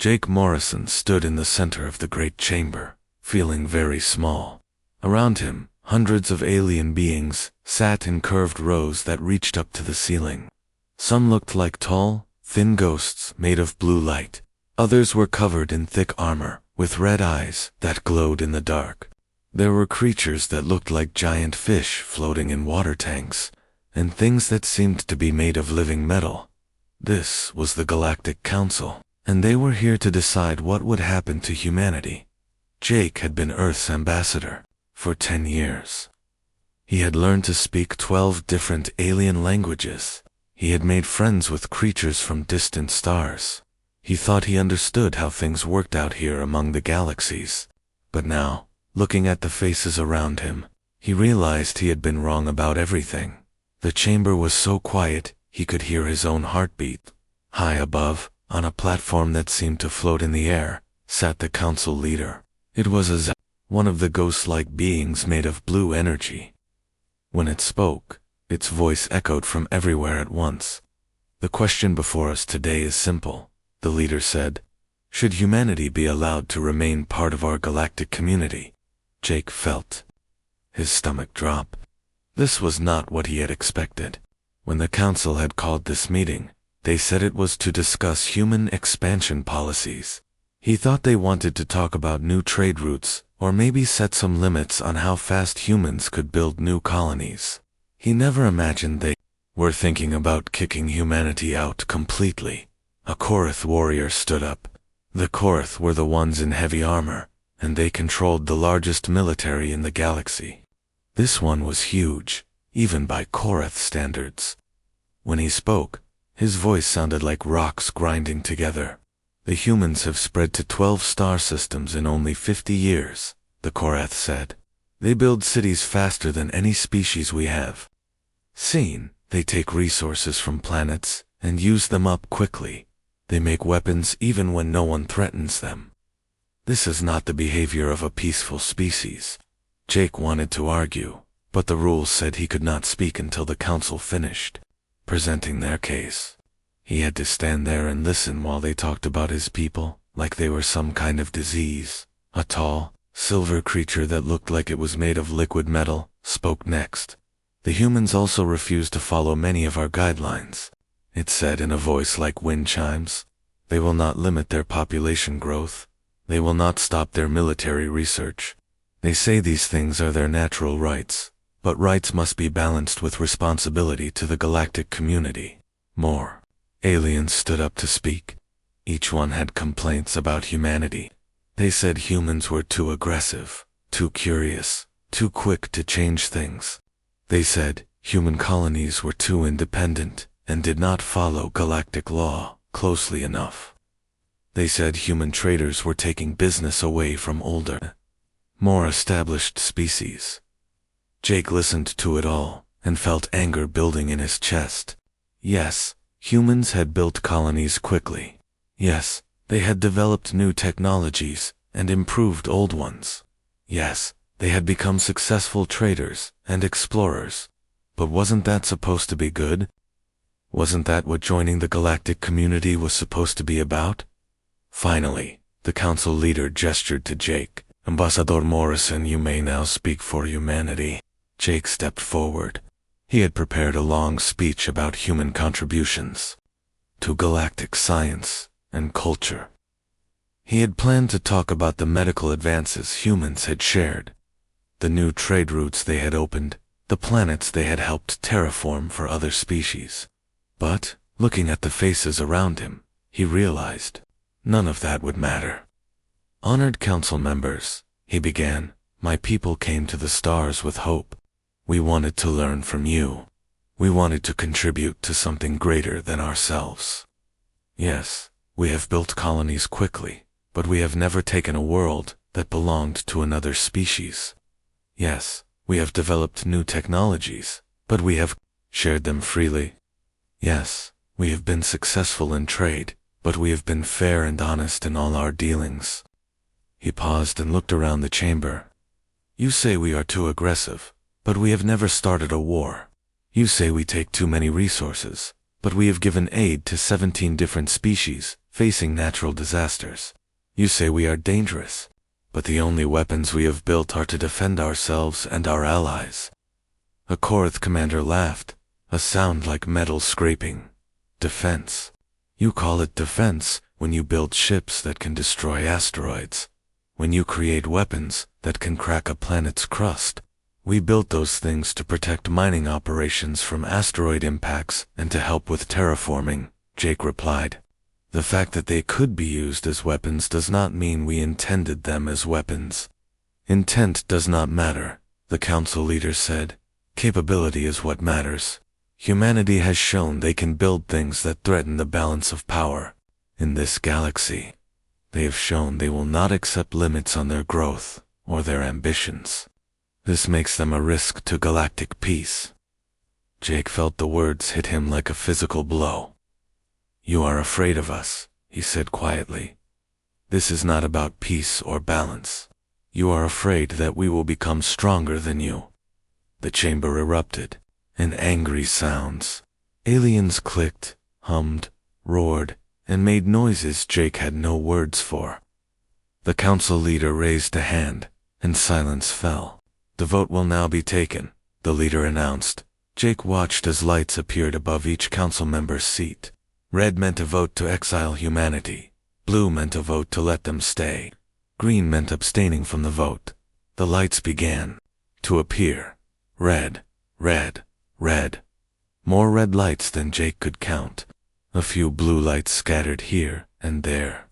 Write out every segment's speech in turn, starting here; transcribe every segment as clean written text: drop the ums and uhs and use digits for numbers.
Jake Morrison stood in the center of the great chamber, feeling very small. Around him, hundreds of alien beings sat in curved rows that reached up to the ceiling. Some looked like tall, thin ghosts made of blue light. Others were covered in thick armor, with red eyes that glowed in the dark. There were creatures that looked like giant fish floating in water tanks, and things that seemed to be made of living metal. This was the Galactic Council, and they were here to decide what would happen to humanity. Jake had been Earth's ambassador for 10 years. He had learned to speak 12 different alien languages. He had made friends with creatures from distant stars. He thought he understood how things worked out here among the galaxies. But now, looking at the faces around him, he realized he had been wrong about everything. The chamber was so quiet, he could hear his own heartbeat. High above, on a platform that seemed to float in the air, sat the council leader. It was as one of the ghost-like beings made of blue energy. When it spoke, its voice echoed from everywhere at once. The question before us today is simple, the leader said. Should humanity be allowed to remain part of our galactic community? Jake felt his stomach drop. This was not what he had expected. When the council had called this meeting, they said it was to discuss human expansion policies. He thought they wanted to talk about new trade routes, or maybe set some limits on how fast humans could build new colonies. He never imagined they were thinking about kicking humanity out completely. A Korath warrior stood up. The Korath were the ones in heavy armor, and they controlled the largest military in the galaxy. This one was huge, even by Korath standards. When he spoke, his voice sounded like rocks grinding together. The humans have spread to 12 star systems in only 50 years, the Korath said. They build cities faster than any species we have seen. They take resources from planets and use them up quickly. They make weapons even when no one threatens them. This is not the behavior of a peaceful species. Jake wanted to argue, but the rules said he could not speak until the council finished presenting their case. He had to stand there and listen while they talked about his people, like they were some kind of disease. A tall, silver creature that looked like it was made of liquid metal spoke next. The humans also refused to follow many of our guidelines. It said in a voice like wind chimes. They will not limit their population growth. They will not stop their military research. They say these things are their natural rights, but rights must be balanced with responsibility to the galactic community. More aliens stood up to speak. Each one had complaints about humanity. They said humans were too aggressive, too curious, too quick to change things. They said human colonies were too independent and did not follow galactic law closely enough. They said human traders were taking business away from older, more established species. Jake listened to it all and felt anger building in his chest. Yes, humans had built colonies quickly. Yes, they had developed new technologies and improved old ones. Yes, they had become successful traders and explorers. But wasn't that supposed to be good? Wasn't that what joining the galactic community was supposed to be about? Finally, the council leader gestured to Jake. Ambassador Morrison, you may now speak for humanity. Jake stepped forward. He had prepared a long speech about human contributions to galactic science and culture. He had planned to talk about the medical advances humans had shared, the new trade routes they had opened, the planets they had helped terraform for other species. But, looking at the faces around him, he realized none of that would matter. Honored council members, he began, my people came to the stars with hope. We wanted to learn from you. We wanted to contribute to something greater than ourselves. Yes, we have built colonies quickly, but we have never taken a world that belonged to another species. Yes, we have developed new technologies, but we have shared them freely. Yes, we have been successful in trade, but we have been fair and honest in all our dealings. He paused and looked around the chamber. You say we are too aggressive, but we have never started a war. You say we take too many resources, but we have given aid to 17 different species facing natural disasters. You say we are dangerous, but the only weapons we have built are to defend ourselves and our allies." A Korth commander laughed, a sound like metal scraping. "Defense? You call it defense when you build ships that can destroy asteroids, when you create weapons that can crack a planet's crust. We built those things to protect mining operations from asteroid impacts and to help with terraforming," Jake replied. "The fact that they could be used as weapons does not mean we intended them as weapons." "Intent does not matter," the council leader said. "Capability is what matters. Humanity has shown they can build things that threaten the balance of power. In this galaxy, they have shown they will not accept limits on their growth or their ambitions. This makes them a risk to galactic peace." Jake felt the words hit him like a physical blow. "You are afraid of us," he said quietly. "This is not about peace or balance. You are afraid that we will become stronger than you." The chamber erupted in angry sounds. Aliens clicked, hummed, roared, and made noises Jake had no words for. The council leader raised a hand, and silence fell. "The vote will now be taken," the leader announced. Jake watched as lights appeared above each council member's seat. Red meant a vote to exile humanity. Blue meant a vote to let them stay. Green meant abstaining from the vote. The lights began to appear. Red, red, red. More red lights than Jake could count. A few blue lights scattered here and there.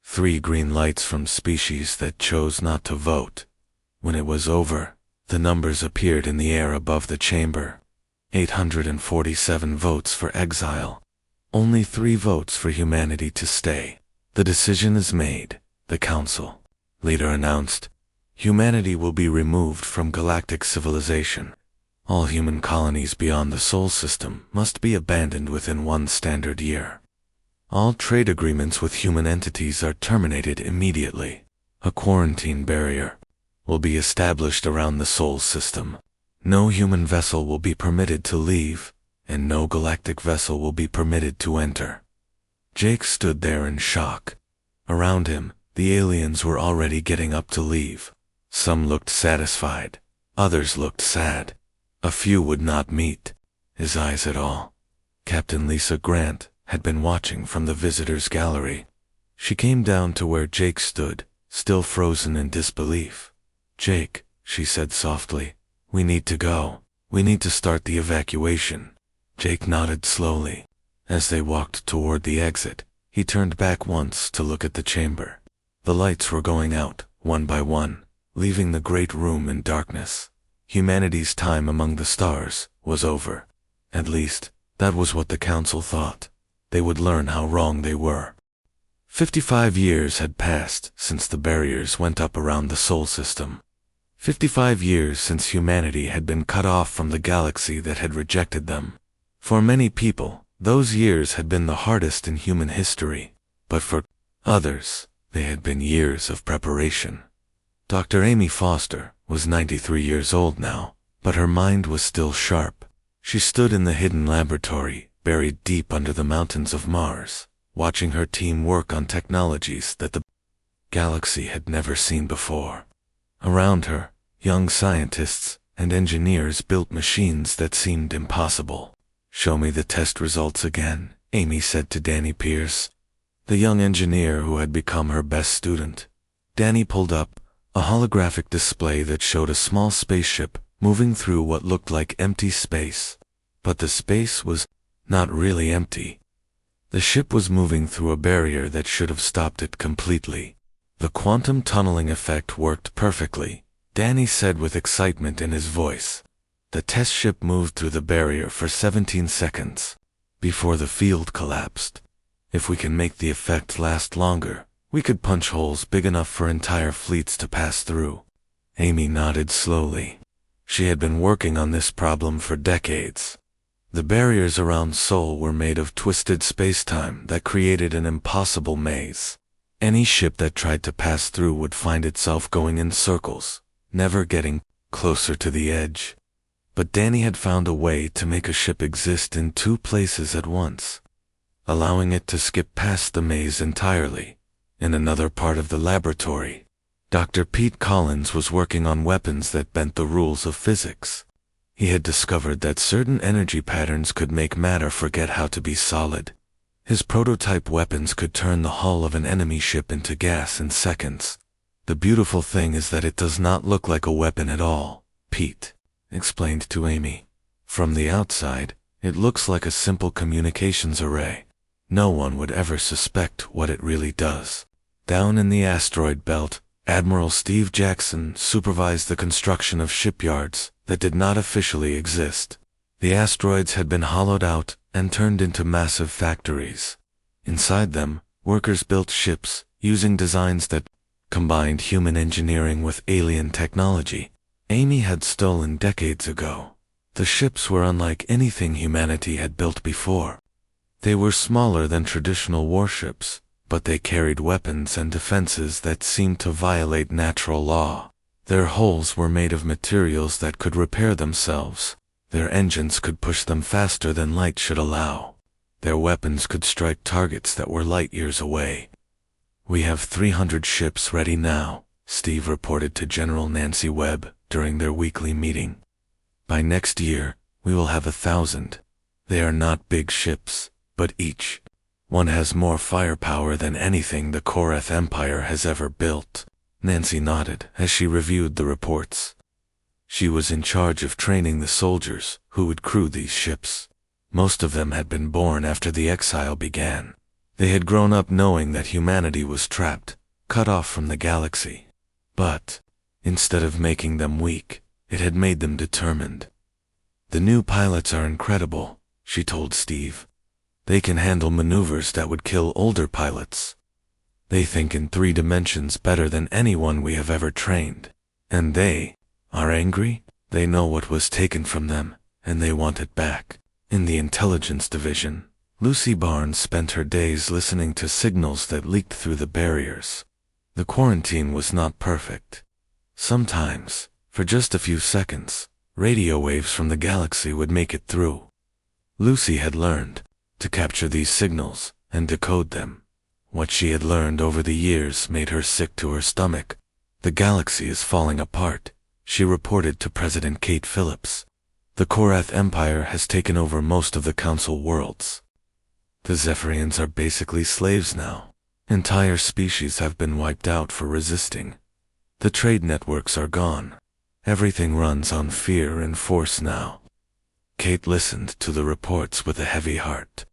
3 green lights from species that chose not to vote. When it was over, the numbers appeared in the air above the chamber. 847 votes for exile. Only 3 votes for humanity to stay. "The decision is made," the council leader announced. "Humanity will be removed from galactic civilization. All human colonies beyond the Sol system must be abandoned within 1 standard year. All trade agreements with human entities are terminated immediately. A quarantine barrier will be established around the Sol system. No human vessel will be permitted to leave, and no galactic vessel will be permitted to enter." Jake stood there in shock. Around him, the aliens were already getting up to leave. Some looked satisfied, others looked sad. A few would not meet his eyes at all. Captain Lisa Grant had been watching from the visitors' gallery. She came down to where Jake stood, still frozen in disbelief. "Jake," she said softly, "we need to go. We need to start the evacuation." Jake nodded slowly. As they walked toward the exit, he turned back once to look at the chamber. The lights were going out, one by one, leaving the great room in darkness. Humanity's time among the stars was over. At least, that was what the council thought. They would learn how wrong they were. 55 years had passed since the barriers went up around the Sol system. 55 years since humanity had been cut off from the galaxy that had rejected them. For many people, those years had been the hardest in human history, but for others, they had been years of preparation. Dr. Amy Foster was 93 years old now, but her mind was still sharp. She stood in the hidden laboratory, buried deep under the mountains of Mars, watching her team work on technologies that the galaxy had never seen before. Around her, young scientists and engineers built machines that seemed impossible. "Show me the test results again," Amy said to Danny Pierce, the young engineer who had become her best student. Danny pulled up a holographic display that showed a small spaceship moving through what looked like empty space. But the space was not really empty. The ship was moving through a barrier that should have stopped it completely. The quantum tunneling effect worked perfectly, Danny said with excitement in his voice. The test ship moved through the barrier for 17 seconds before the field collapsed. "If we can make the effect last longer, we could punch holes big enough for entire fleets to pass through." Amy nodded slowly. She had been working on this problem for decades. The barriers around Sol were made of twisted space-time that created an impossible maze. Any ship that tried to pass through would find itself going in circles, never getting closer to the edge. But Danny had found a way to make a ship exist in two places at once, allowing it to skip past the maze entirely. In another part of the laboratory, Dr. Pete Collins was working on weapons that bent the rules of physics. He had discovered that certain energy patterns could make matter forget how to be solid. His prototype weapons could turn the hull of an enemy ship into gas in seconds. The beautiful thing is that it does not look like a weapon at all, Pete explained to Amy. From the outside, it looks like a simple communications array. No one would ever suspect what it really does. Down in the asteroid belt, Admiral Steve Jackson supervised the construction of shipyards that did not officially exist. The asteroids had been hollowed out and turned into massive factories. Inside them, workers built ships using designs that combined human engineering with alien technology Amy had stolen decades ago. The ships were unlike anything humanity had built before. They were smaller than traditional warships, but they carried weapons and defenses that seemed to violate natural law. Their hulls were made of materials that could repair themselves. Their engines could push them faster than light should allow. Their weapons could strike targets that were light years away. "We have 300 ships ready now," Steve reported to General Nancy Webb during their weekly meeting. "By next year, we will have 1,000. They are not big ships, but each one has more firepower than anything the Korath Empire has ever built." Nancy nodded as she reviewed the reports. She was in charge of training the soldiers who would crew these ships. Most of them had been born after the exile began. They had grown up knowing that humanity was trapped, cut off from the galaxy. But instead of making them weak, it had made them determined. "The new pilots are incredible," she told Steve. "They can handle maneuvers that would kill older pilots. They think in 3 dimensions better than anyone we have ever trained. And they are angry. They know what was taken from them, and they want it back." In the intelligence division, Lucy Barnes spent her days listening to signals that leaked through the barriers. The quarantine was not perfect. Sometimes, for just a few seconds, radio waves from the galaxy would make it through. Lucy had learned to capture these signals and decode them. What she had learned over the years made her sick to her stomach. "The galaxy is falling apart," she reported to President Kate Phillips. "The Korath Empire has taken over most of the Council worlds. The Zephyrians are basically slaves now. Entire species have been wiped out for resisting. The trade networks are gone. Everything runs on fear and force now." Kate listened to the reports with a heavy heart.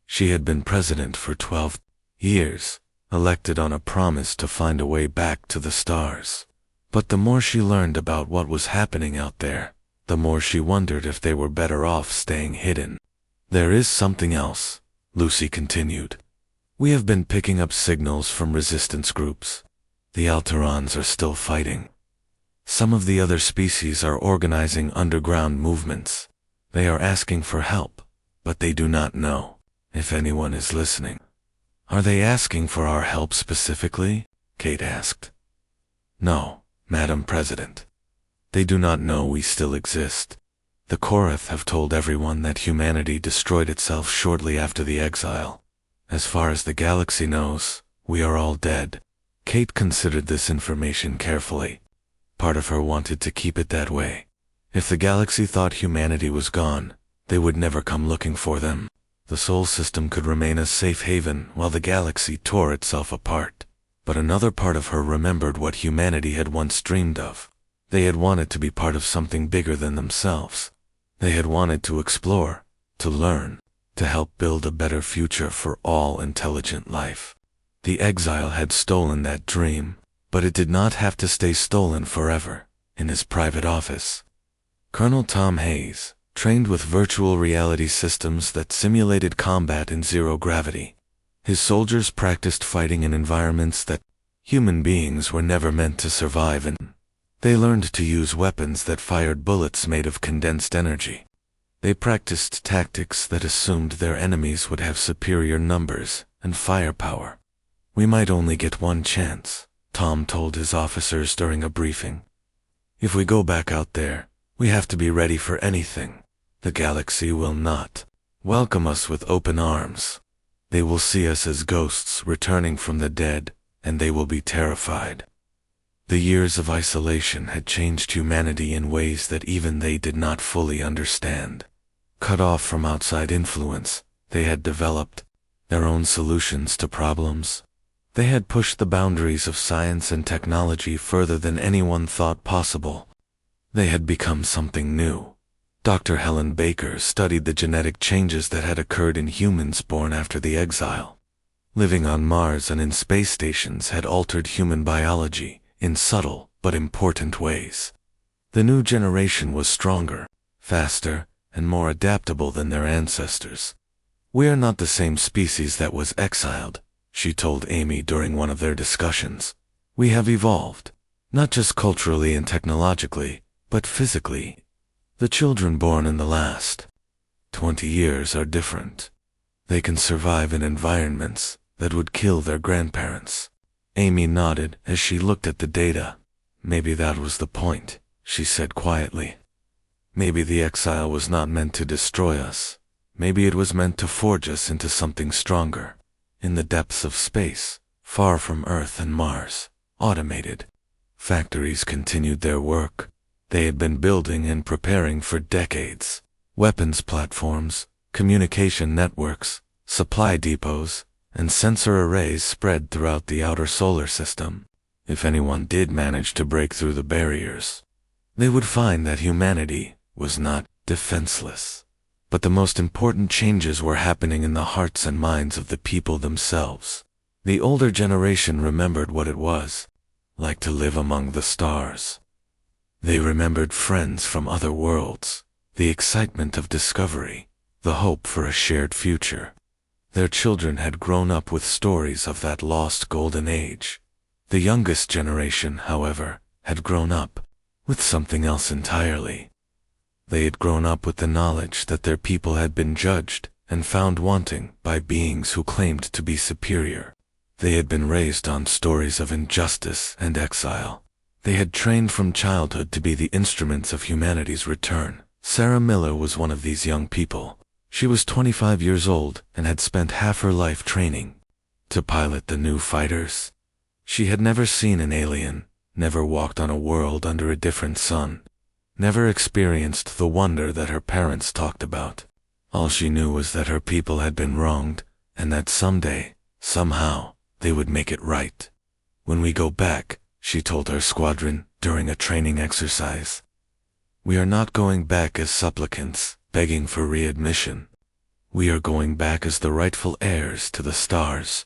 She had been president for 12 years, elected on a promise to find a way back to the stars. But the more she learned about what was happening out there, the more she wondered if they were better off staying hidden. "There is something else," Lucy continued. "We have been picking up signals from resistance groups. The Alterons are still fighting. Some of the other species are organizing underground movements. They are asking for help, but they do not know if anyone is listening." "Are they asking for our help specifically?" Kate asked. "No, Madam President. They do not know we still exist. The Korath have told everyone that humanity destroyed itself shortly after the exile. As far as the galaxy knows, we are all dead." Kate considered this information carefully. Part of her wanted to keep it that way. If the galaxy thought humanity was gone, they would never come looking for them. The Sol system could remain a safe haven while the galaxy tore itself apart. But another part of her remembered what humanity had once dreamed of. They had wanted to be part of something bigger than themselves. They had wanted to explore, to learn, to help build a better future for all intelligent life. The exile had stolen that dream, but it did not have to stay stolen forever. In his private office, Colonel Tom Hayes trained with virtual reality systems that simulated combat in zero gravity. His soldiers practiced fighting in environments that human beings were never meant to survive in. They learned to use weapons that fired bullets made of condensed energy. They practiced tactics that assumed their enemies would have superior numbers and firepower. "We might only get one chance," Tom told his officers during a briefing. "If we go back out there, We have to be ready for anything. The galaxy will not welcome us with open arms. They will see us as ghosts returning from the dead, and they will be terrified. The years of isolation had changed humanity in ways that even they did not fully understand. Cut off from outside influence, they had developed their own solutions to problems. They had pushed the boundaries of science and technology further than anyone thought possible. They had become something new. Dr. Helen Baker studied the genetic changes that had occurred in humans born after the exile. Living on Mars and in space stations had altered human biology in subtle but important ways. The new generation was stronger, faster, and more adaptable than their ancestors. "We are not the same species that was exiled," she told Amy during one of their discussions. "We have evolved, not just culturally and technologically, but physically. The children born in the last 20 years are different. They can survive in environments that would kill their grandparents." Amy nodded as she looked at the data. "Maybe that was the point," she said quietly. "Maybe the exile was not meant to destroy us. Maybe it was meant to forge us into something stronger. In the depths of space, far from Earth and Mars, automated factories continued their work. They had been building and preparing for decades. Weapons platforms, communication networks, supply depots, and sensor arrays spread throughout the outer solar system. If anyone did manage to break through the barriers, they would find that humanity was not defenseless. But the most important changes were happening in the hearts and minds of the people themselves. The older generation remembered what it was like to live among the stars. They remembered friends from other worlds, the excitement of discovery, the hope for a shared future. Their children had grown up with stories of that lost golden age. The youngest generation, however, had grown up with something else entirely. They had grown up with the knowledge that their people had been judged and found wanting by beings who claimed to be superior. They had been raised on stories of injustice and exile. They had trained from childhood to be the instruments of humanity's return. Sarah Miller was one of these young people. She was 25 years old and had spent half her life training to pilot the new fighters. She had never seen an alien, never walked on a world under a different sun, never experienced the wonder that her parents talked about. All she knew was that her people had been wronged, and that someday, somehow, they would make it right. "When we go back," she told her squadron during a training exercise, "we are not going back as supplicants, begging for readmission. We are going back as the rightful heirs to the stars.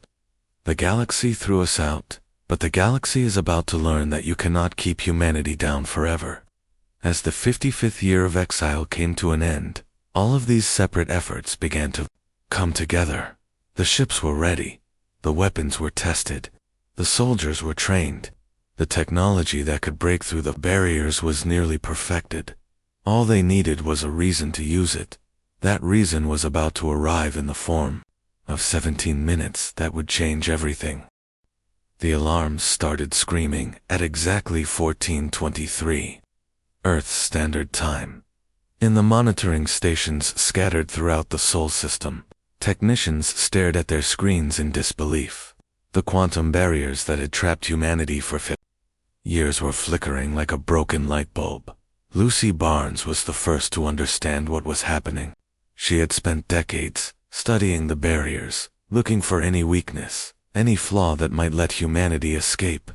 The galaxy threw us out, but the galaxy is about to learn that you cannot keep humanity down forever." As the 55th year of exile came to an end, all of these separate efforts began to come together. The ships were ready, the weapons were tested, the soldiers were trained, the technology that could break through the barriers was nearly perfected. All they needed was a reason to use it. That reason was about to arrive in the form of 17 minutes that would change everything. The alarms started screaming at exactly 14:23, Earth's Standard Time. In the monitoring stations scattered throughout the Sol system, technicians stared at their screens in disbelief. The quantum barriers that had trapped humanity for 50 years were flickering like a broken light bulb. Lucy Barnes was the first to understand what was happening. She had spent decades studying the barriers, looking for any weakness, any flaw that might let humanity escape.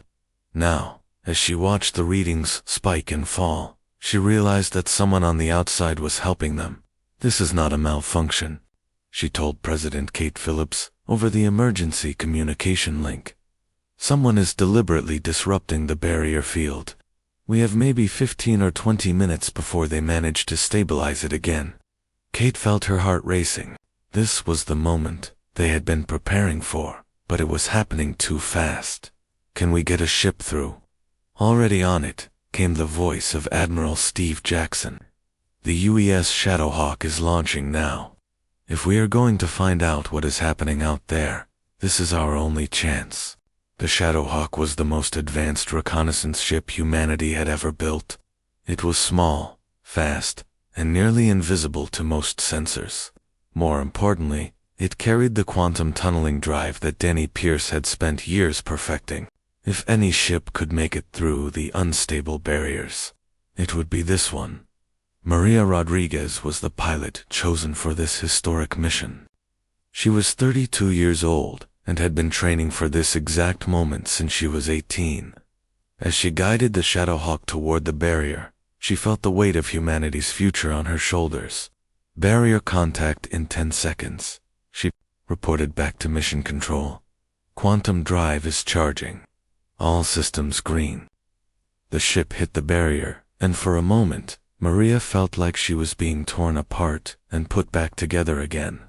Now, as she watched the readings spike and fall, she realized that someone on the outside was helping them. "This is not a malfunction," she told President Kate Phillips over the emergency communication link. "Someone is deliberately disrupting the barrier field. We have maybe 15 or 20 minutes before they manage to stabilize it again." Kate felt her heart racing. This was the moment they had been preparing for, but it was happening too fast. "Can we get a ship through?" Already on it came the voice of Admiral Steve Jackson. "The UES Shadowhawk is launching now. If we are going to find out what is happening out there, this is our only chance." The Shadowhawk was the most advanced reconnaissance ship humanity had ever built. It was small, fast, and nearly invisible to most sensors. More importantly, it carried the quantum tunneling drive that Danny Pierce had spent years perfecting. If any ship could make it through the unstable barriers, it would be this one. Maria Rodriguez was the pilot chosen for this historic mission. She was 32 years old and had been training for this exact moment since she was 18. As she guided the Shadowhawk toward the barrier, she felt the weight of humanity's future on her shoulders. Barrier contact in 10 seconds, she reported back to Mission Control. Quantum drive is charging. All systems green. The ship hit the barrier, and for a moment, Maria felt like she was being torn apart and put back together again.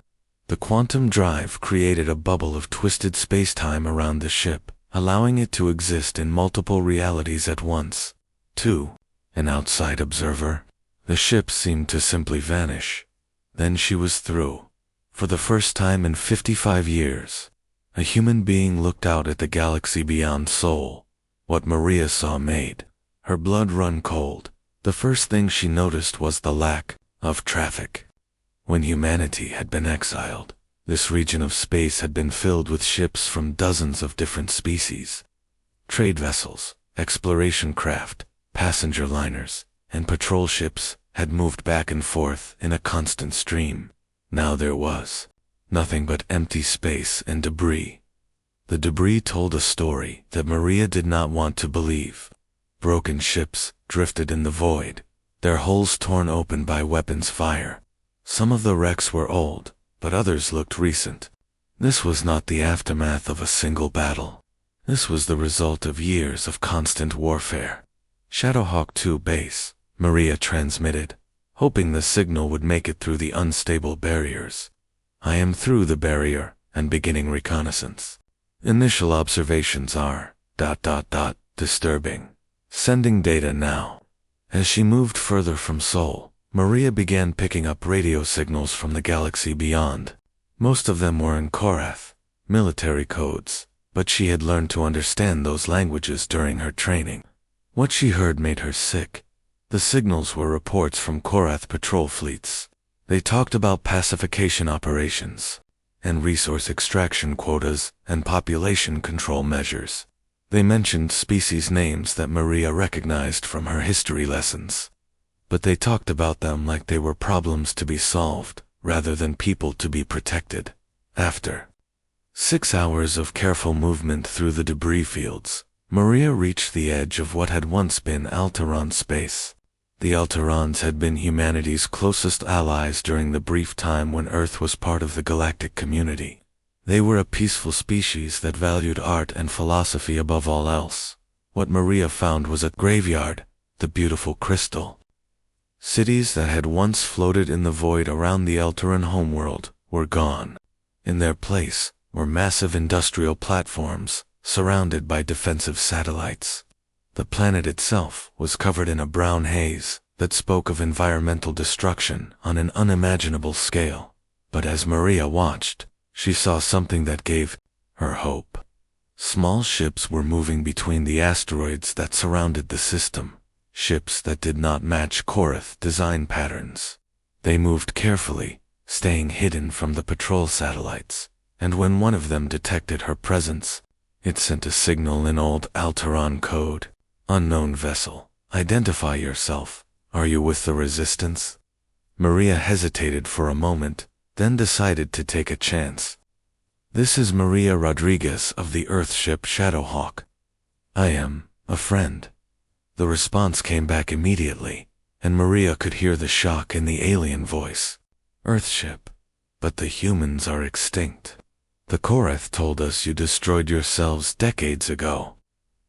The quantum drive created a bubble of twisted space-time around the ship, allowing it to exist in multiple realities at once. To an outside observer, the ship seemed to simply vanish. Then she was through. For the first time in 55 years, a human being looked out at the galaxy beyond Sol. What Maria saw made her blood run cold. The first thing she noticed was the lack of traffic. When humanity had been exiled, this region of space had been filled with ships from dozens of different species. Trade vessels, exploration craft, passenger liners, and patrol ships had moved back and forth in a constant stream. Now there was nothing but empty space and debris. The debris told a story that Maria did not want to believe. Broken ships drifted in the void, their hulls torn open by weapons fire. Some of the wrecks were old, but others looked recent. This was not the aftermath of a single battle. This was the result of years of constant warfare. Shadowhawk 2 base, Maria transmitted, hoping the signal would make it through the unstable barriers. I am through the barrier and beginning reconnaissance. Initial observations are ... disturbing. Sending data now. As she moved further from Sol, Maria began picking up radio signals from the galaxy beyond. Most of them were in Korath, military codes, but she had learned to understand those languages during her training. What she heard made her sick. The signals were reports from Korath patrol fleets. They talked about pacification operations, and resource extraction quotas, and population control measures. They mentioned species names that Maria recognized from her history lessons. But they talked about them like they were problems to be solved, rather than people to be protected. After 6 hours of careful movement through the debris fields, Maria reached the edge of what had once been Alteron space. The Alterons had been humanity's closest allies during the brief time when Earth was part of the galactic community. They were a peaceful species that valued art and philosophy above all else. What Maria found was a graveyard, the beautiful crystal. Cities that had once floated in the void around the Alteran homeworld were gone. In their place were massive industrial platforms, surrounded by defensive satellites. The planet itself was covered in a brown haze that spoke of environmental destruction on an unimaginable scale. But as Maria watched, she saw something that gave her hope. Small ships were moving between the asteroids that surrounded the system, ships that did not match Korath design patterns. They moved carefully, staying hidden from the patrol satellites, and when one of them detected her presence, it sent a signal in old Alteron code. Unknown vessel, identify yourself. Are you with the Resistance? Maria hesitated for a moment, then decided to take a chance. This is Maria Rodriguez of the Earthship Shadowhawk. I am a friend. The response came back immediately, and Maria could hear the shock in the alien voice. Earthship. But the humans are extinct. The Korath told us you destroyed yourselves decades ago.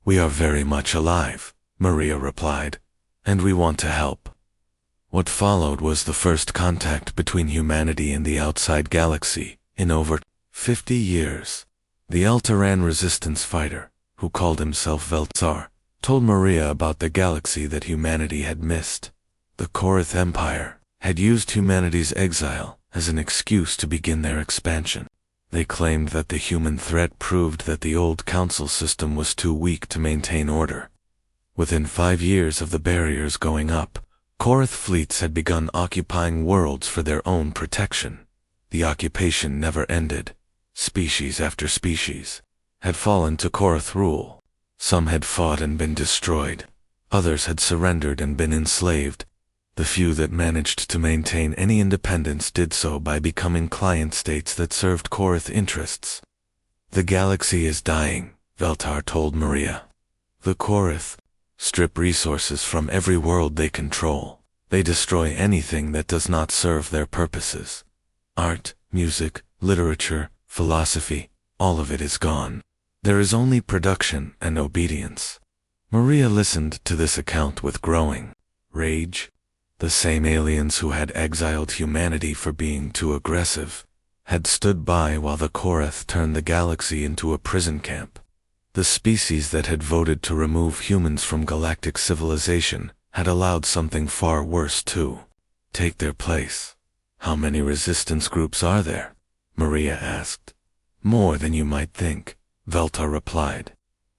We are very much alive, Maria replied, and we want to help. What followed was the first contact between humanity and the outside galaxy in over 50 years. The Alteran resistance fighter, who called himself Veltzar, told Maria about the galaxy that humanity had missed. The Korath Empire had used humanity's exile as an excuse to begin their expansion. They claimed that the human threat proved that the old council system was too weak to maintain order. Within 5 years of the barriers going up, Korath fleets had begun occupying worlds for their own protection. The occupation never ended. Species after species had fallen to Korath rule. Some had fought and been destroyed. Others had surrendered and been enslaved. The few that managed to maintain any independence did so by becoming client states that served Korath interests. The galaxy is dying, Veltar told Maria. The Korath strip resources from every world they control. They destroy anything that does not serve their purposes. Art, music, literature, philosophy, all of it is gone. There is only production and obedience. Maria listened to this account with growing rage. The same aliens who had exiled humanity for being too aggressive had stood by while the Korath turned the galaxy into a prison camp. The species that had voted to remove humans from galactic civilization had allowed something far worse to take their place. How many resistance groups are there? Maria asked. More than you might think, Veltar replied.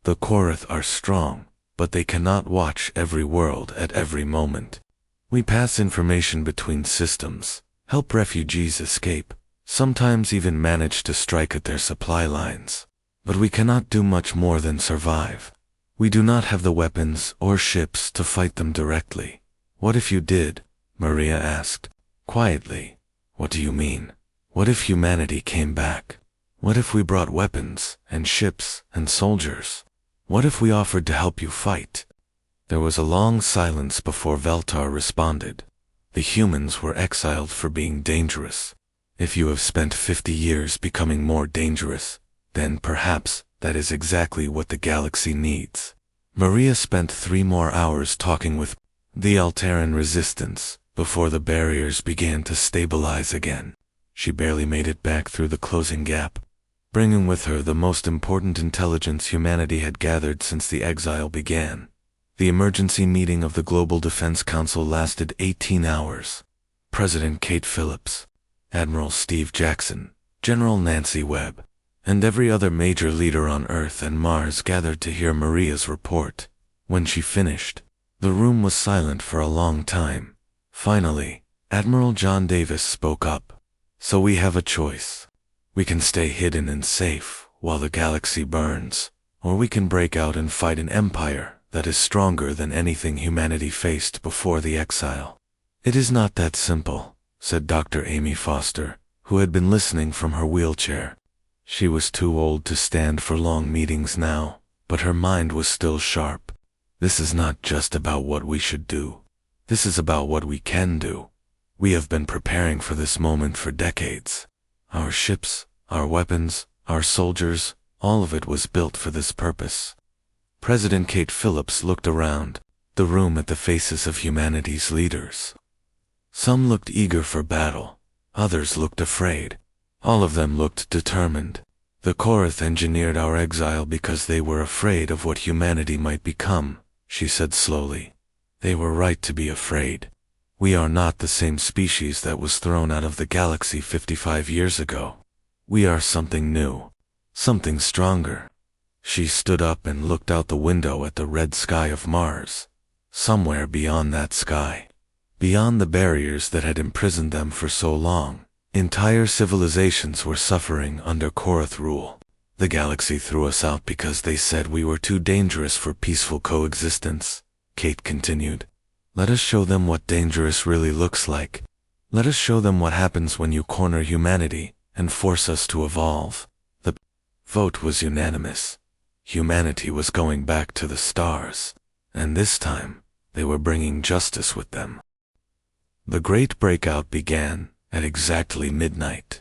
The Korath are strong, but they cannot watch every world at every moment. We pass information between systems, help refugees escape, sometimes even manage to strike at their supply lines. But we cannot do much more than survive. We do not have the weapons or ships to fight them directly. What if you did? Maria asked, quietly. What do you mean? What if humanity came back? What if we brought weapons and ships and soldiers? What if we offered to help you fight? There was a long silence before Veltar responded. The humans were exiled for being dangerous. If you have spent 50 years becoming more dangerous, then perhaps that is exactly what the galaxy needs. Maria spent 3 more hours talking with the Alteran resistance before the barriers began to stabilize again. She barely made it back through the closing gap, bringing with her the most important intelligence humanity had gathered since the exile began. The emergency meeting of the Global Defense Council lasted 18 hours. President Kate Phillips, Admiral Steve Jackson, General Nancy Webb, and every other major leader on Earth and Mars gathered to hear Maria's report. When she finished, the room was silent for a long time. Finally, Admiral John Davis spoke up. So we have a choice. We can stay hidden and safe while the galaxy burns, or we can break out and fight an empire that is stronger than anything humanity faced before the exile. It is not that simple, said Dr. Amy Foster, who had been listening from her wheelchair. She was too old to stand for long meetings now, but her mind was still sharp. This is not just about what we should do. This is about what we can do. We have been preparing for this moment for decades. Our ships, our weapons, our soldiers, all of it was built for this purpose. President Kate Phillips looked around the room at the faces of humanity's leaders. Some looked eager for battle. Others looked afraid. All of them looked determined. The Korath engineered our exile because they were afraid of what humanity might become, she said slowly. They were right to be afraid. We are not the same species that was thrown out of the galaxy 55 years ago. We are something new, something stronger. She stood up and looked out the window at the red sky of Mars. Somewhere beyond that sky, beyond the barriers that had imprisoned them for so long, entire civilizations were suffering under Korath rule. The galaxy threw us out because they said we were too dangerous for peaceful coexistence, Kate continued. Let us show them what dangerous really looks like. Let us show them what happens when you corner humanity and force us to evolve. The vote was unanimous. Humanity was going back to the stars, and this time they were bringing justice with them. The great breakout began at exactly midnight,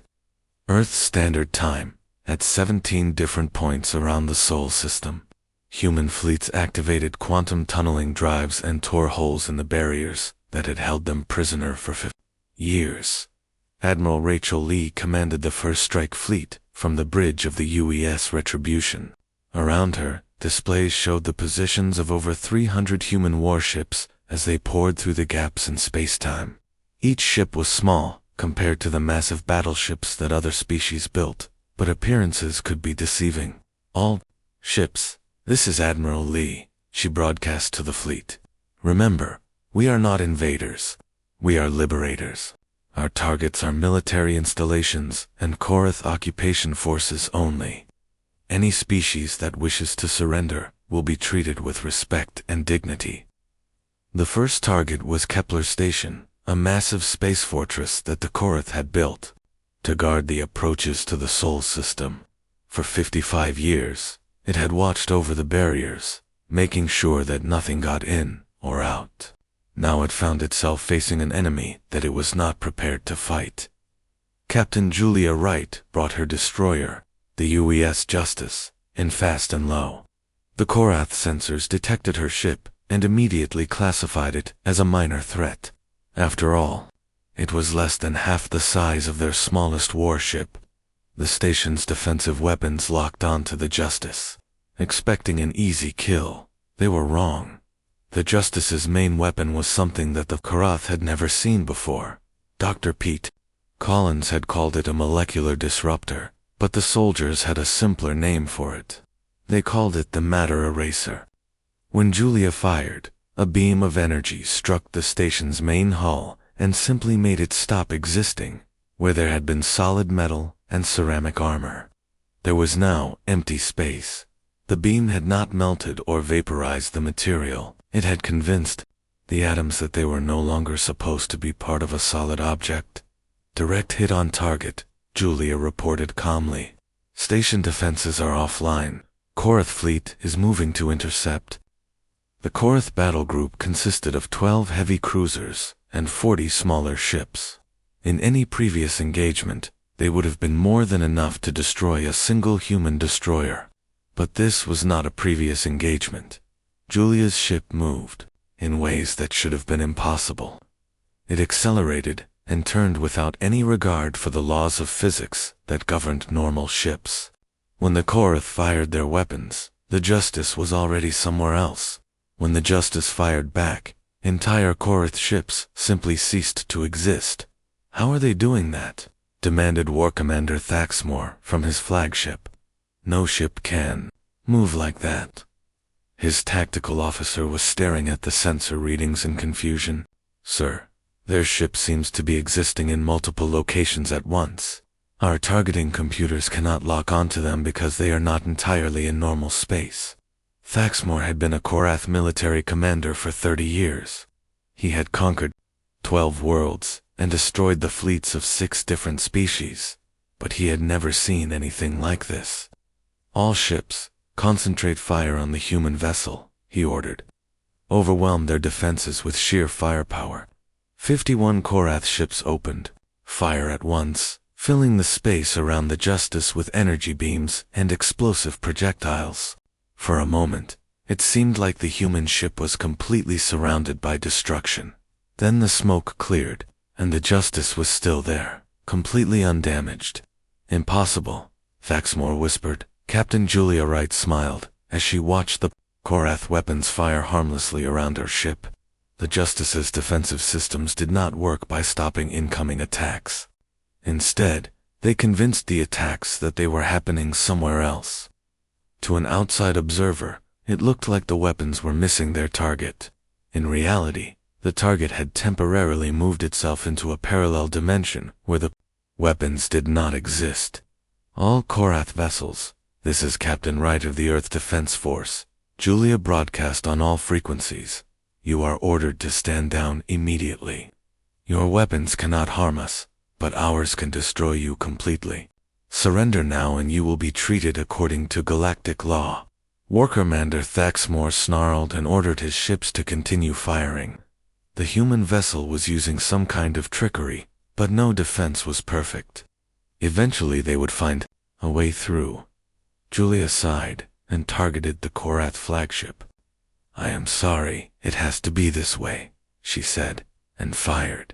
Earth's Standard Time, at 17 different points around the Sol system. Human fleets activated quantum tunneling drives and tore holes in the barriers that had held them prisoner for 50 years. Admiral Rachel Lee commanded the First Strike Fleet from the bridge of the UES Retribution. Around her, displays showed the positions of over 300 human warships as they poured through the gaps in space-time. Each ship was small compared to the massive battleships that other species built, but appearances could be deceiving. All ships, this is Admiral Lee, she broadcast to the fleet. Remember, We are not invaders. We are liberators. Our targets are military installations and Korath occupation forces only. Any species that wishes to surrender will be treated with respect and dignity. The first target was Kepler Station, a massive space fortress that the Korath had built to guard the approaches to the Sol system. For 55 years, it had watched over the barriers, making sure that nothing got in or out. Now it found itself facing an enemy that it was not prepared to fight. Captain Julia Wright brought her destroyer, the UES Justice, in fast and low. The Korath sensors detected her ship and immediately classified it as a minor threat. After all, it was less than half the size of their smallest warship. The station's defensive weapons locked onto the Justice. Expecting an easy kill, they were wrong. The Justice's main weapon was something that the Korath had never seen before. Dr. Pete Collins had called it a molecular disruptor, but the soldiers had a simpler name for it. They called it the matter eraser. When Julia fired, a beam of energy struck the station's main hull and simply made it stop existing, where there had been solid metal and ceramic armor. There was now empty space. The beam had not melted or vaporized the material. It had convinced the atoms that they were no longer supposed to be part of a solid object. Direct hit on target, Julia reported calmly. Station defenses are offline. Korath fleet is moving to intercept. The Korath battle group consisted of 12 heavy cruisers and 40 smaller ships. In any previous engagement, they would have been more than enough to destroy a single human destroyer. But this was not a previous engagement. Julia's ship moved in ways that should have been impossible. It accelerated and turned without any regard for the laws of physics that governed normal ships. When the Korath fired their weapons, the Justice was already somewhere else. When the Justice fired back, entire Korath ships simply ceased to exist. How are they doing that? Demanded War Commander Thaxmore from his flagship. No ship can move like that. His tactical officer was staring at the sensor readings in confusion. Sir, their ship seems to be existing in multiple locations at once. Our targeting computers cannot lock onto them because they are not entirely in normal space. Thaxmore had been a Korath military commander for 30 years. He had conquered 12 worlds and destroyed the fleets of 6 different species, but he had never seen anything like this. All ships, concentrate fire on the human vessel, he ordered. Overwhelm their defenses with sheer firepower. 51 Korath ships opened fire at once, filling the space around the Justice with energy beams and explosive projectiles. For a moment, it seemed like the human ship was completely surrounded by destruction. Then the smoke cleared, and the Justice was still there, completely undamaged. Impossible, Thaxmore whispered. Captain Julia Wright smiled as she watched the Korath weapons fire harmlessly around her ship. The Justice's defensive systems did not work by stopping incoming attacks. Instead, they convinced the attacks that they were happening somewhere else. To an outside observer, it looked like the weapons were missing their target. In reality, the target had temporarily moved itself into a parallel dimension where the weapons did not exist. All Korath vessels, this is Captain Wright of the Earth Defense Force, Julia broadcast on all frequencies. You are ordered to stand down immediately. Your weapons cannot harm us, but ours can destroy you completely. Surrender now and you will be treated according to galactic law. War Commander Thaxmore snarled and ordered his ships to continue firing. The human vessel was using some kind of trickery, but no defense was perfect. Eventually they would find a way through. Julia sighed and targeted the Korath flagship. I am sorry, it has to be this way, she said, and fired.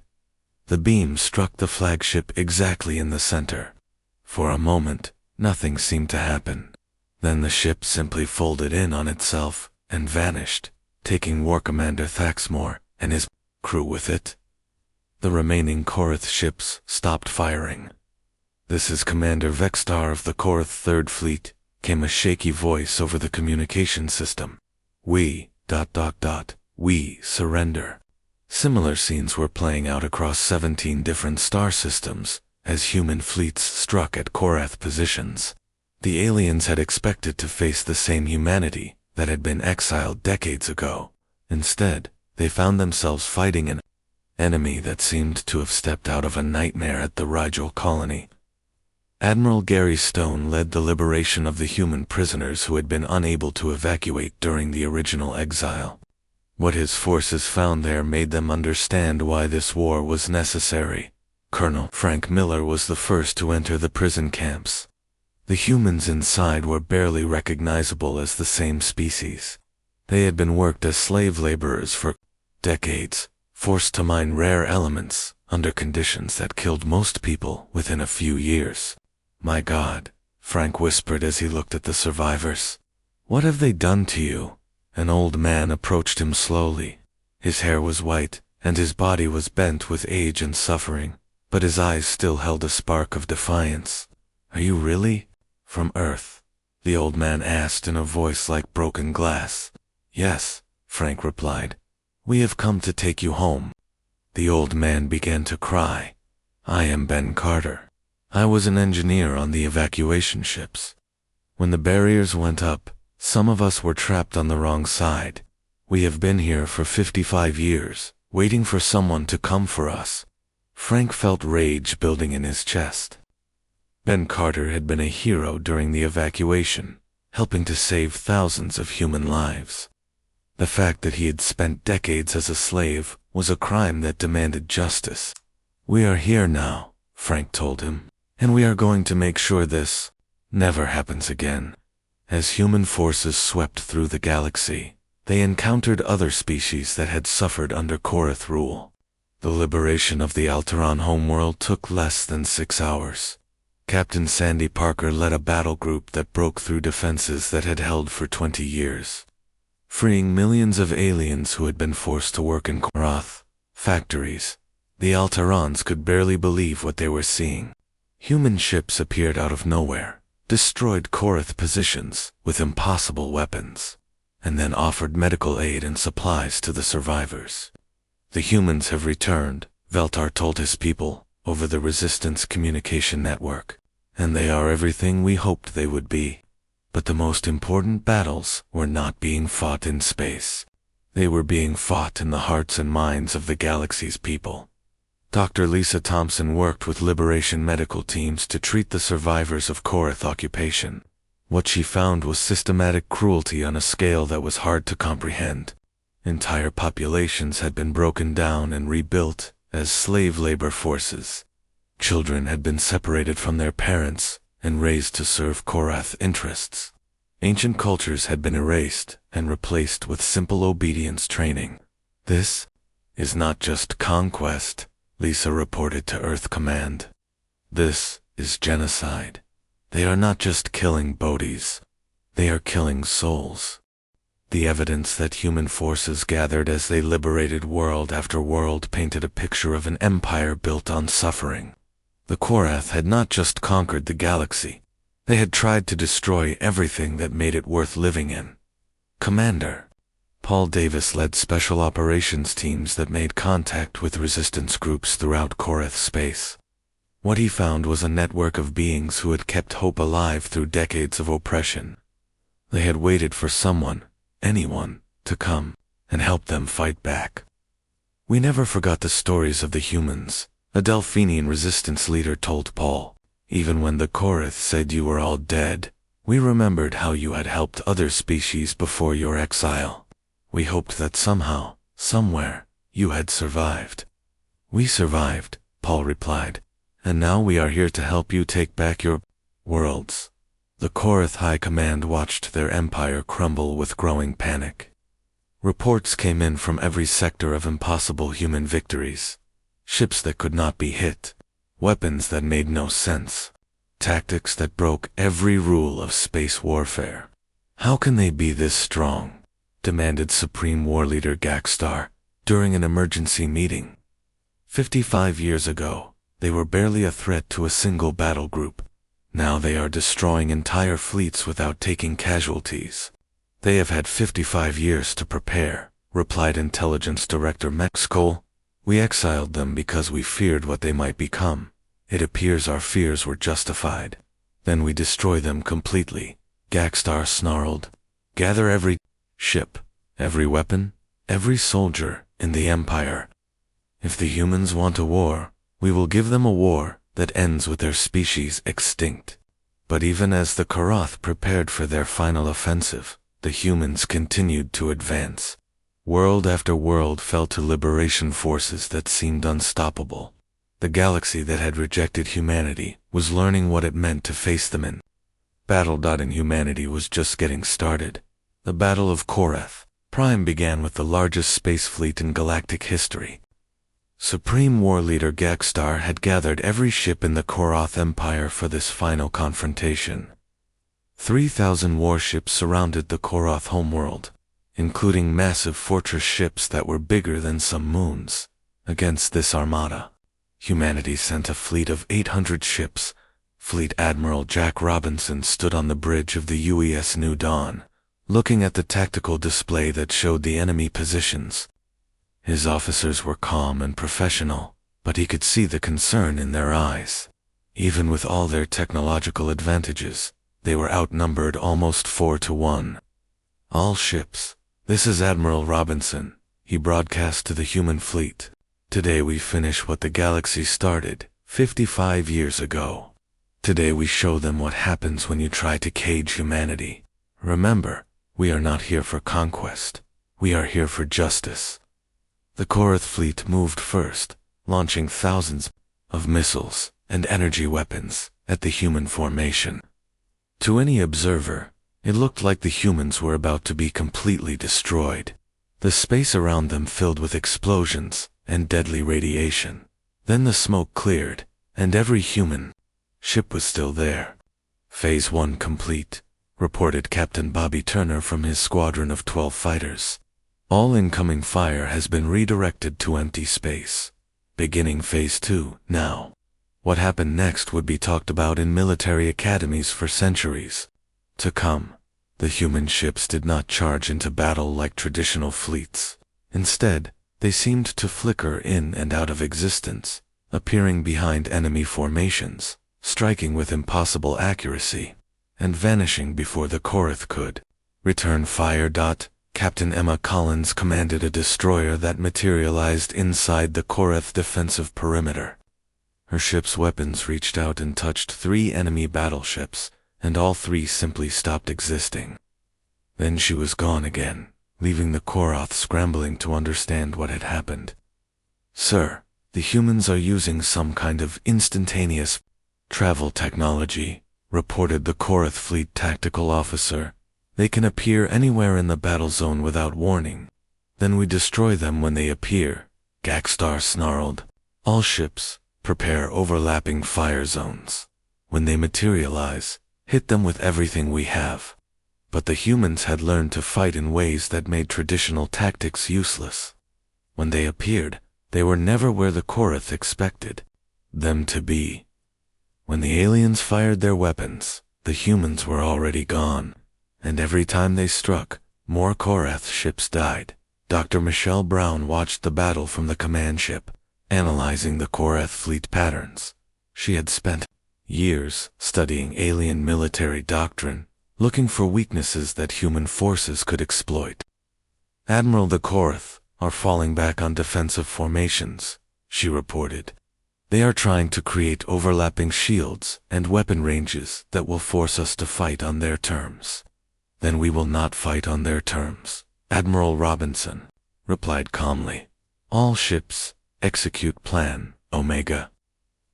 The beam struck the flagship exactly in the center. For a moment, nothing seemed to happen. Then the ship simply folded in on itself and vanished, taking War Commander Thaxmore and his crew with it. The remaining Korath ships stopped firing. This is Commander Vextar of the Korath Third Fleet, came a shaky voice over the communication system. We surrender. Similar scenes were playing out across 17 different star systems, as human fleets struck at Korath positions. The aliens had expected to face the same humanity that had been exiled decades ago. Instead, they found themselves fighting an enemy that seemed to have stepped out of a nightmare at the Rigel colony. Admiral Gary Stone led the liberation of the human prisoners who had been unable to evacuate during the original exile. What his forces found there made them understand why this war was necessary. Colonel Frank Miller was the first to enter the prison camps. The humans inside were barely recognizable as the same species. They had been worked as slave laborers for decades, forced to mine rare elements under conditions that killed most people within a few years. "My God," Frank whispered as he looked at the survivors. "What have they done to you?" An old man approached him slowly. His hair was white, and his body was bent with age and suffering, but his eyes still held a spark of defiance. "Are you really from Earth?" the old man asked in a voice like broken glass. "Yes," Frank replied. "We have come to take you home." The old man began to cry. "I am Ben Carter. I was an engineer on the evacuation ships. When the barriers went up, some of us were trapped on the wrong side. We have been here for 55 years, waiting for someone to come for us." Frank felt rage building in his chest. Ben Carter had been a hero during the evacuation, helping to save thousands of human lives. The fact that he had spent decades as a slave was a crime that demanded justice. "We are here now," Frank told him, "and we are going to make sure this never happens again." As human forces swept through the galaxy, they encountered other species that had suffered under Korath rule. The liberation of the Alteron homeworld took less than 6 hours. Captain Sandy Parker led a battle group that broke through defenses that had held for 20 years, freeing millions of aliens who had been forced to work in Korath factories. The Alterons could barely believe what they were seeing. Human ships appeared out of nowhere, destroyed Korath positions with impossible weapons, and then offered medical aid and supplies to the survivors. "The humans have returned," Veltar told his people over the Resistance communication network, "and they are everything we hoped they would be." But the most important battles were not being fought in space. They were being fought in the hearts and minds of the galaxy's people. Dr. Lisa Thompson worked with liberation medical teams to treat the survivors of Korath occupation. What she found was systematic cruelty on a scale that was hard to comprehend. Entire populations had been broken down and rebuilt as slave labor forces. Children had been separated from their parents and raised to serve Korath interests. Ancient cultures had been erased and replaced with simple obedience training. "This is not just conquest," Lisa reported to Earth Command. "This is genocide. They are not just killing bodies, they are killing souls." The evidence that human forces gathered as they liberated world after world painted a picture of an empire built on suffering. The Korath had not just conquered the galaxy, they had tried to destroy everything that made it worth living in. Commander Paul Davis led special operations teams that made contact with resistance groups throughout Korath space. What he found was a network of beings who had kept hope alive through decades of oppression. They had waited for someone, anyone, to come and help them fight back. "We never forgot the stories of the humans," a Delphinian resistance leader told Paul. "Even when the Korath said you were all dead, we remembered how you had helped other species before your exile. We hoped that somehow, somewhere, you had survived." "We survived," Paul replied, "and now we are here to help you take back your worlds." The Korath High Command watched their empire crumble with growing panic. Reports came in from every sector of impossible human victories. Ships that could not be hit, weapons that made no sense, tactics that broke every rule of space warfare. "How can they be this strong?" demanded Supreme War Leader Gakstar during an emergency meeting. 55 years ago, they were barely a threat to a single battle group. Now they are destroying entire fleets without taking casualties. They have had 55 years to prepare, replied Intelligence Director Mexcol. We exiled them because we feared what they might become. It appears our fears were justified. Then we destroy them completely, Gagstar snarled. Gather every ship, every weapon, every soldier in the Empire. If the humans want a war, we will give them a war that ends with their species extinct. But even as the Karath prepared for their final offensive, the humans continued to advance. World after world fell to liberation forces that seemed unstoppable. The galaxy that had rejected humanity was learning what it meant to face them in battle. And humanity was just getting started. The Battle of Korath Prime began with the largest space fleet in galactic history. Supreme War Leader Gagstar had gathered every ship in the Korath Empire for this final confrontation. 3,000 warships surrounded the Korath homeworld, including massive fortress ships that were bigger than some moons. Against this armada, humanity sent a fleet of 800 ships. Fleet Admiral Jack Robinson stood on the bridge of the UES New Dawn, looking at the tactical display that showed the enemy positions. His officers were calm and professional, but he could see the concern in their eyes. Even with all their technological advantages, they were outnumbered almost 4-1. All ships, this is Admiral Robinson, he broadcast to the human fleet. Today we finish what the galaxy started 55 years ago. Today we show them what happens when you try to cage humanity. Remember, we are not here for conquest. We are here for justice. The Korath fleet moved first, launching thousands of missiles and energy weapons at the human formation. To any observer, it looked like the humans were about to be completely destroyed. The space around them filled with explosions and deadly radiation. Then the smoke cleared, and every human ship was still there. Phase 1 complete, reported Captain Bobby Turner from his squadron of 12 fighters. All incoming fire has been redirected to empty space. Beginning Phase 2 now. What happened next would be talked about in military academies for centuries to come. The human ships did not charge into battle like traditional fleets. Instead, they seemed to flicker in and out of existence, appearing behind enemy formations, striking with impossible accuracy, and vanishing before the Korath could return fire. Captain Emma Collins commanded a destroyer that materialized inside the Korath defensive perimeter. Her ship's weapons reached out and touched 3 enemy battleships, and all 3 simply stopped existing. Then she was gone again, leaving the Korath scrambling to understand what had happened. Sir, the humans are using some kind of instantaneous travel technology, reported the Korath fleet tactical officer. They can appear anywhere in the battle zone without warning. Then we destroy them when they appear, Gagstar snarled. All ships, prepare overlapping fire zones. When they materialize, hit them with everything we have. But the humans had learned to fight in ways that made traditional tactics useless. When they appeared, they were never where the Korath expected them to be. When the aliens fired their weapons, the humans were already gone. And every time they struck, more Korath ships died. Dr. Michelle Brown watched the battle from the command ship, analyzing the Korath fleet patterns. She had spent years studying alien military doctrine, looking for weaknesses that human forces could exploit. Admiral, the Korath are falling back on defensive formations, she reported. They are trying to create overlapping shields and weapon ranges that will force us to fight on their terms. Then we will not fight on their terms, Admiral Robinson replied calmly. All ships, execute Plan Omega.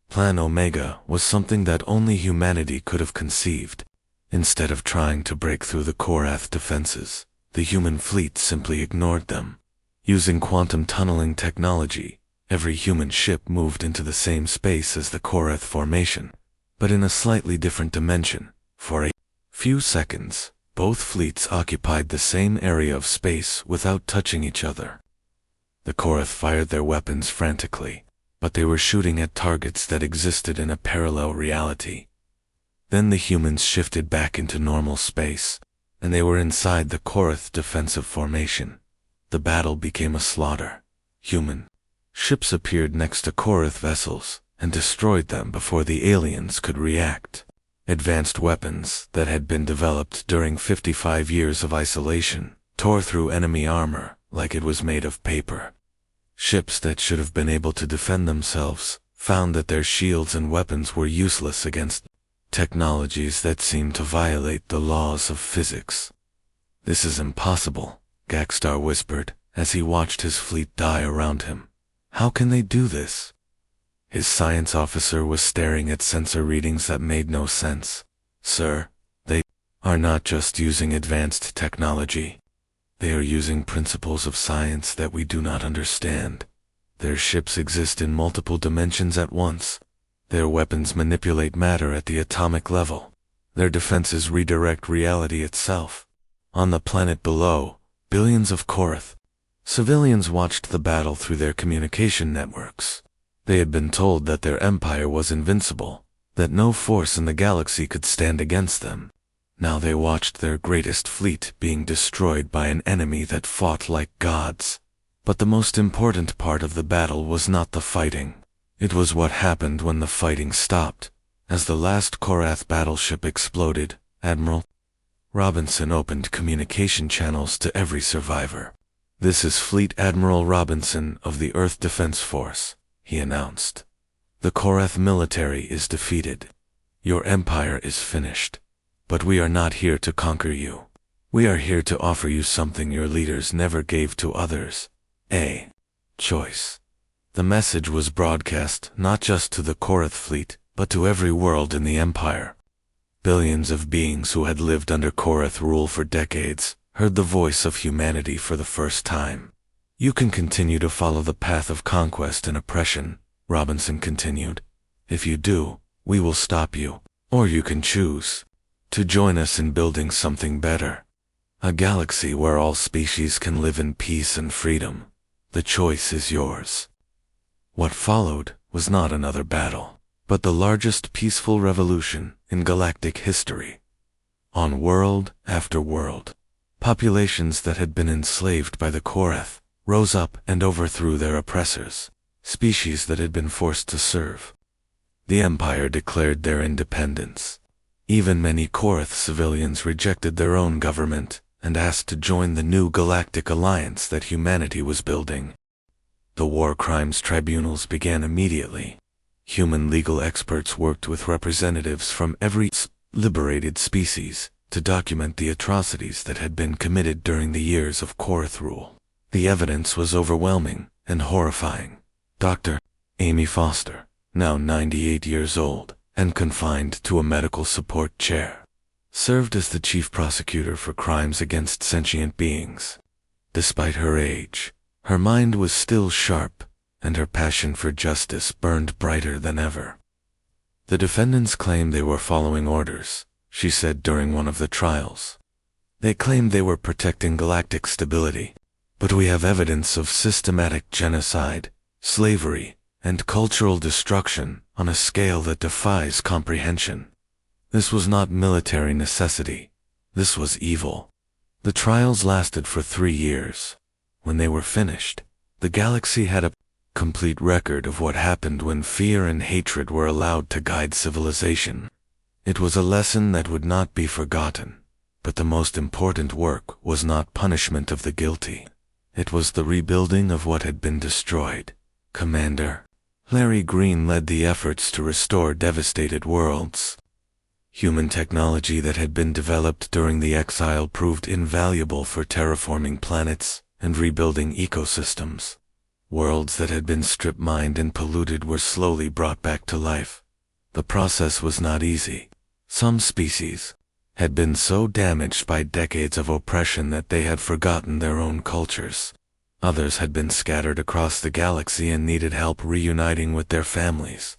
Plan Omega was something that only humanity could have conceived. Instead of trying to break through the Korath defenses, the human fleet simply ignored them. Using quantum tunneling technology, every human ship moved into the same space as the Korath formation, but in a slightly different dimension. For a few seconds, both fleets occupied the same area of space without touching each other. The Korath fired their weapons frantically, but they were shooting at targets that existed in a parallel reality. Then the humans shifted back into normal space, and they were inside the Korath defensive formation. The battle became a slaughter. Human ships appeared next to Korath vessels and destroyed them before the aliens could react. Advanced weapons that had been developed during 55 years of isolation tore through enemy armor like it was made of paper. Ships that should have been able to defend themselves found that their shields and weapons were useless against technologies that seemed to violate the laws of physics. "This is impossible," Gakstar whispered as he watched his fleet die around him. "How can they do this?" His science officer was staring at sensor readings that made no sense. "Sir, they are not just using advanced technology. They are using principles of science that we do not understand. Their ships exist in multiple dimensions at once. Their weapons manipulate matter at the atomic level. Their defenses redirect reality itself." On the planet below, billions of Korath civilians watched the battle through their communication networks. They had been told that their empire was invincible, that no force in the galaxy could stand against them. Now they watched their greatest fleet being destroyed by an enemy that fought like gods. But the most important part of the battle was not the fighting. It was what happened when the fighting stopped. As the last Korath battleship exploded, Admiral Robinson opened communication channels to every survivor. "This is Fleet Admiral Robinson of the Earth Defense Force," he announced. "The Korath military is defeated. Your empire is finished. But we are not here to conquer you. We are here to offer you something your leaders never gave to others: a choice." The message was broadcast not just to the Korath fleet, but to every world in the empire. Billions of beings who had lived under Korath rule for decades heard the voice of humanity for the first time. "You can continue to follow the path of conquest and oppression," Robinson continued. "If you do, we will stop you. Or you can choose to join us in building something better. A galaxy where all species can live in peace and freedom. The choice is yours." What followed was not another battle, but the largest peaceful revolution in galactic history. On world after world, populations that had been enslaved by the Korath rose up and overthrew their oppressors, species that had been forced to serve. The Empire declared their independence. Even many Korath civilians rejected their own government and asked to join the new galactic alliance that humanity was building. The war crimes tribunals began immediately. Human legal experts worked with representatives from every liberated species to document the atrocities that had been committed during the years of Korath rule. The evidence was overwhelming and horrifying. Dr. Amy Foster, now 98 years old and confined to a medical support chair, served as the chief prosecutor for crimes against sentient beings. Despite her age, her mind was still sharp, and her passion for justice burned brighter than ever. "The defendants claimed they were following orders," she said during one of the trials. "They claimed they were protecting galactic stability, but we have evidence of systematic genocide, slavery, and cultural destruction on a scale that defies comprehension. This was not military necessity. This was evil." The trials lasted for 3 years. When they were finished, the galaxy had a complete record of what happened when fear and hatred were allowed to guide civilization. It was a lesson that would not be forgotten, but the most important work was not punishment of the guilty. It was the rebuilding of what had been destroyed. Commander Larry Green led the efforts to restore devastated worlds. Human technology that had been developed during the exile proved invaluable for terraforming planets and rebuilding ecosystems. Worlds that had been strip-mined and polluted were slowly brought back to life. The process was not easy. Some species had been so damaged by decades of oppression that they had forgotten their own cultures. Others had been scattered across the galaxy and needed help reuniting with their families.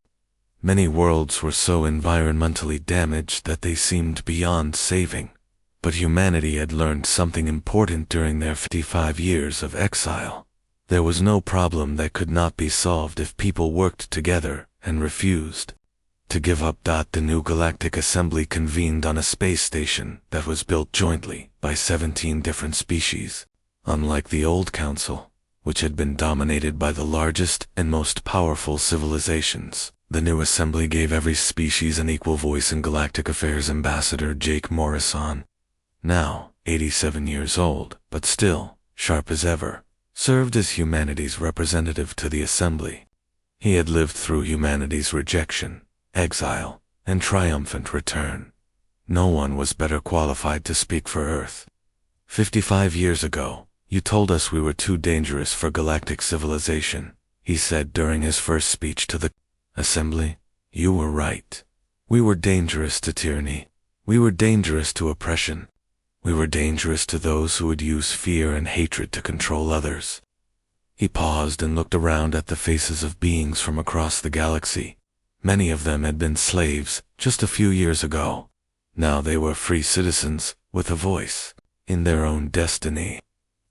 Many worlds were so environmentally damaged that they seemed beyond saving. But humanity had learned something important during their 55 years of exile. There was no problem that could not be solved if people worked together and refused to give up. The new Galactic Assembly convened on a space station that was built jointly by 17 different species. Unlike the old council, which had been dominated by the largest and most powerful civilizations, the new assembly gave every species an equal voice in galactic affairs. Ambassador Jake Morrison, now 87 years old, but still sharp as ever, served as humanity's representative to the assembly. He had lived through humanity's rejection, exile, and triumphant return. No one was better qualified to speak for Earth. 55 years ago, you told us we were too dangerous for galactic civilization, he said during his first speech to the assembly. You were right. We were dangerous to tyranny. We were dangerous to oppression. We were dangerous to those who would use fear and hatred to control others. He paused and looked around at the faces of beings from across the galaxy. Many of them had been slaves just a few years ago. Now they were free citizens with a voice in their own destiny.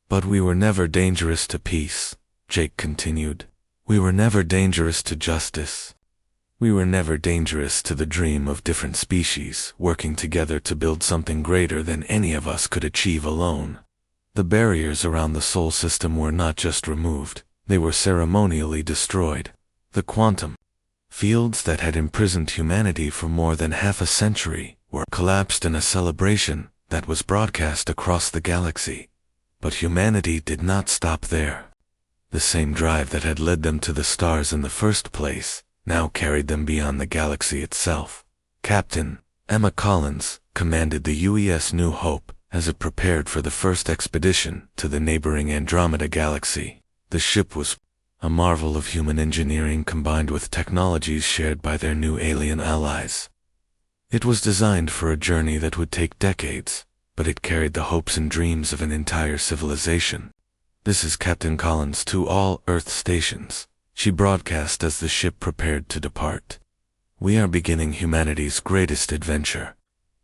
But we were never dangerous to peace, Jake continued. We were never dangerous to justice. We were never dangerous to the dream of different species working together to build something greater than any of us could achieve alone. The barriers around the Sol system were not just removed, they were ceremonially destroyed. The quantum fields that had imprisoned humanity for more than half a century were collapsed in a celebration that was broadcast across the galaxy. But humanity did not stop there. The same drive that had led them to the stars in the first place now carried them beyond the galaxy itself. Captain Emma Collins commanded the UES New Hope as it prepared for the first expedition to the neighboring Andromeda galaxy. The ship was a marvel of human engineering combined with technologies shared by their new alien allies. It was designed for a journey that would take decades, but it carried the hopes and dreams of an entire civilization. This is Captain Collins to all Earth stations, she broadcast as the ship prepared to depart. We are beginning humanity's greatest adventure.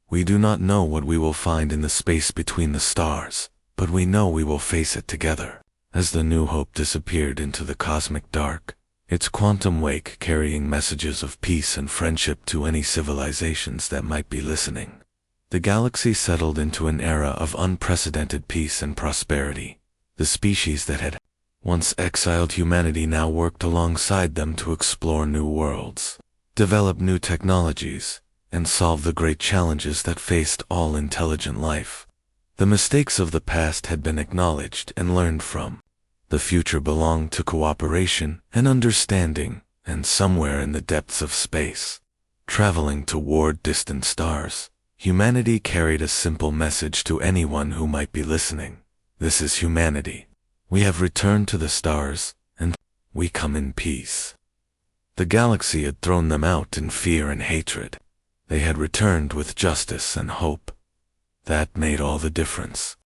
We do not know what we will find in the space between the stars, but we know we will face it together. As the New Hope disappeared into the cosmic dark, its quantum wake carrying messages of peace and friendship to any civilizations that might be listening. The galaxy settled into an era of unprecedented peace and prosperity. The species that had once exiled humanity now worked alongside them to explore new worlds, develop new technologies, and solve the great challenges that faced all intelligent life. The mistakes of the past had been acknowledged and learned from. The future belonged to cooperation and understanding, and somewhere in the depths of space, traveling toward distant stars, humanity carried a simple message to anyone who might be listening. This is humanity. We have returned to the stars, and we come in peace. The galaxy had thrown them out in fear and hatred. They had returned with justice and hope. That made all the difference.